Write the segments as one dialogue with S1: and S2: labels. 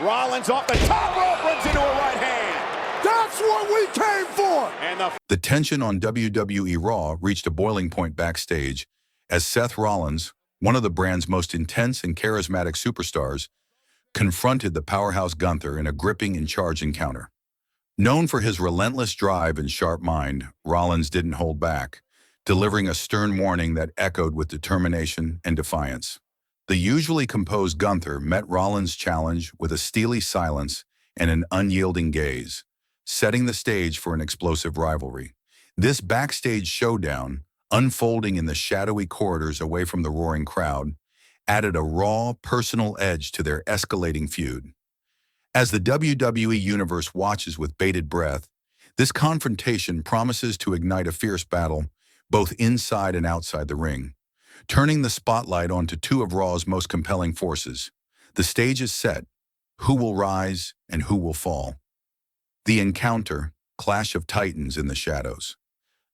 S1: Rollins off the top rope, runs into a right hand.
S2: That's what we came for!
S1: And
S3: the tension on WWE Raw reached a boiling point backstage as Seth Rollins, one of the brand's most intense and charismatic superstars, confronted the powerhouse Gunther in a gripping and charged encounter. Known for his relentless drive and sharp mind, Rollins didn't hold back, delivering a stern warning that echoed with determination and defiance. The usually composed Gunther met Rollins' challenge with a steely silence and an unyielding gaze, setting the stage for an explosive rivalry. This backstage showdown, unfolding in the shadowy corridors away from the roaring crowd, added a raw, personal edge to their escalating feud. As the WWE Universe watches with bated breath, this confrontation promises to ignite a fierce battle both inside and outside the ring, turning the spotlight onto two of Raw's most compelling forces. The stage is set. Who will rise and who will fall? The encounter, clash of titans in the shadows.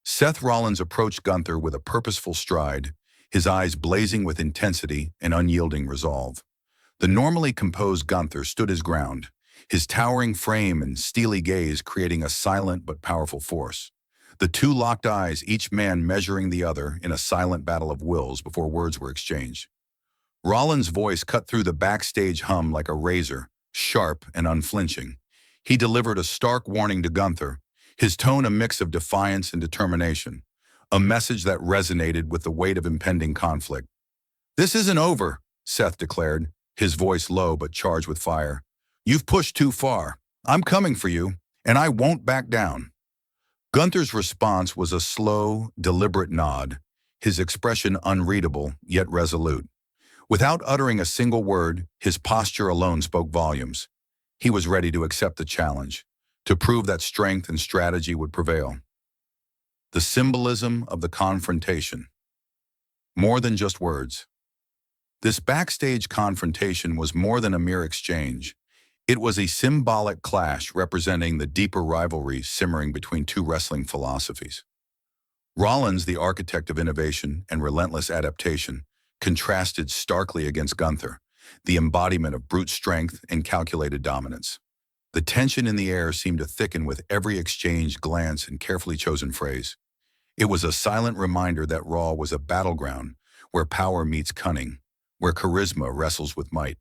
S3: Seth Rollins approached Gunther with a purposeful stride, his eyes blazing with intensity and unyielding resolve. The normally composed Gunther stood his ground, his towering frame and steely gaze creating a silent but powerful force. The two locked eyes, each man measuring the other in a silent battle of wills before words were exchanged. Rollins' voice cut through the backstage hum like a razor, sharp and unflinching. He delivered a stark warning to Gunther, his tone a mix of defiance and determination, a message that resonated with the weight of impending conflict. "This isn't over," Seth declared, his voice low but charged with fire. "You've pushed too far. I'm coming for you, and I won't back down." Gunther's response was a slow, deliberate nod, his expression unreadable yet resolute. Without uttering a single word, his posture alone spoke volumes. He was ready to accept the challenge, to prove that strength and strategy would prevail. The symbolism of the confrontation. More than just words. This backstage confrontation was more than a mere exchange. It was a symbolic clash representing the deeper rivalry simmering between two wrestling philosophies. Rollins, the architect of innovation and relentless adaptation, contrasted starkly against Gunther, the embodiment of brute strength and calculated dominance. The tension in the air seemed to thicken with every exchanged glance and carefully chosen phrase. It was a silent reminder that Raw was a battleground where power meets cunning, where charisma wrestles with might.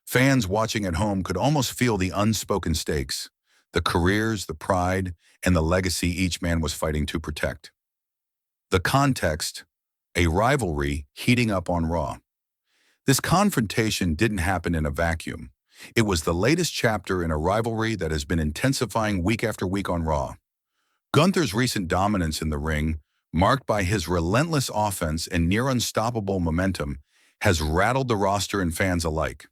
S3: Fans watching at home could almost feel the unspoken stakes, the careers, the pride, and the legacy each man was fighting to protect. The context, a rivalry heating up on Raw. This confrontation didn't happen in a vacuum. It was the latest chapter in a rivalry that has been intensifying week after week on Raw. Gunther's recent dominance in the ring, marked by his relentless offense and near unstoppable momentum, has rattled the roster and fans alike.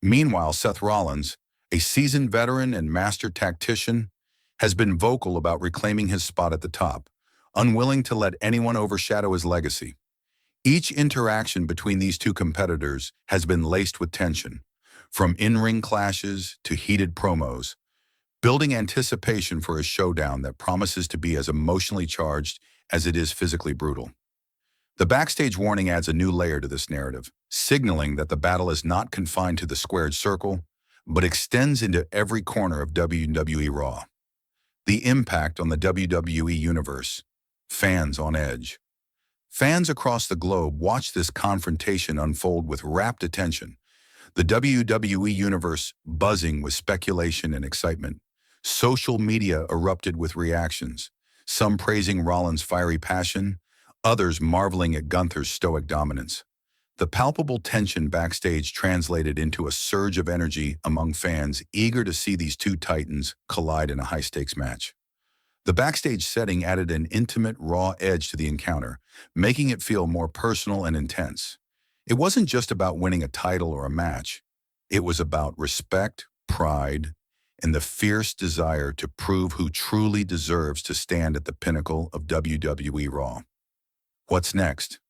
S3: Meanwhile, Seth Rollins, a seasoned veteran and master tactician, has been vocal about reclaiming his spot at the top, unwilling to let anyone overshadow his legacy. Each interaction between these two competitors has been laced with tension, from in-ring clashes to heated promos, building anticipation for a showdown that promises to be as emotionally charged as it is physically brutal. The backstage warning adds a new layer to this narrative, signaling that the battle is not confined to the squared circle, but extends into every corner of WWE Raw. The impact on the WWE Universe. Fans on edge. Fans across the globe watch this confrontation unfold with rapt attention, the WWE Universe buzzing with speculation and excitement. Social media erupted with reactions, some praising Rollins' fiery passion, others marveling at Gunther's stoic dominance. The palpable tension backstage translated into a surge of energy among fans eager to see these two titans collide in a high-stakes match. The backstage setting added an intimate, raw edge to the encounter, making it feel more personal and intense. It wasn't just about winning a title or a match. It was about respect, pride, and the fierce desire to prove who truly deserves to stand at the pinnacle of WWE Raw. What's next?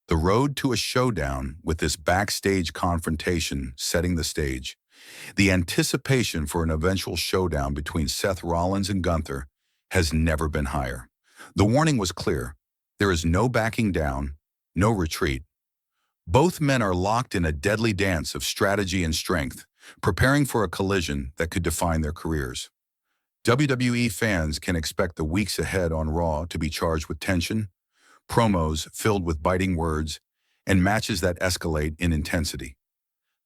S3: The road to a showdown, with this backstage confrontation setting the stage. The anticipation for an eventual showdown between Seth Rollins and Gunther has never been higher. The warning was clear. There is no backing down, no retreat. Both men are locked in a deadly dance of strategy and strength, preparing for a collision that could define their careers. WWE fans can expect the weeks ahead on Raw to be charged with tension, promos filled with biting words, and matches that escalate in intensity.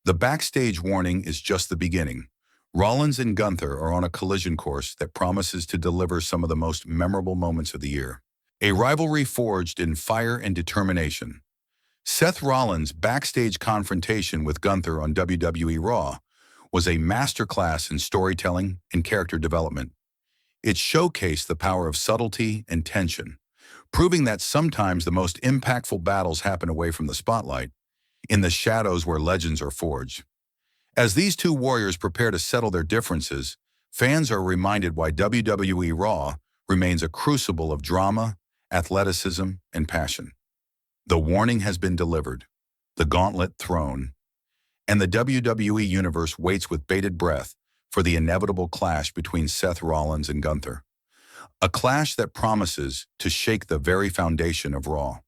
S3: The backstage warning is just the beginning. Rollins and Gunther are on a collision course that promises to deliver some of the most memorable moments of the year. A rivalry forged in fire and determination. Seth Rollins' backstage confrontation with Gunther on WWE Raw was a masterclass in storytelling and character development. It showcased the power of subtlety and tension, proving that sometimes the most impactful battles happen away from the spotlight, in the shadows where legends are forged. As these two warriors prepare to settle their differences, fans are reminded why WWE Raw remains a crucible of drama, athleticism, and passion. The warning has been delivered, the gauntlet thrown, and the WWE Universe waits with bated breath for the inevitable clash between Seth Rollins and Gunther. A clash that promises to shake the very foundation of Raw.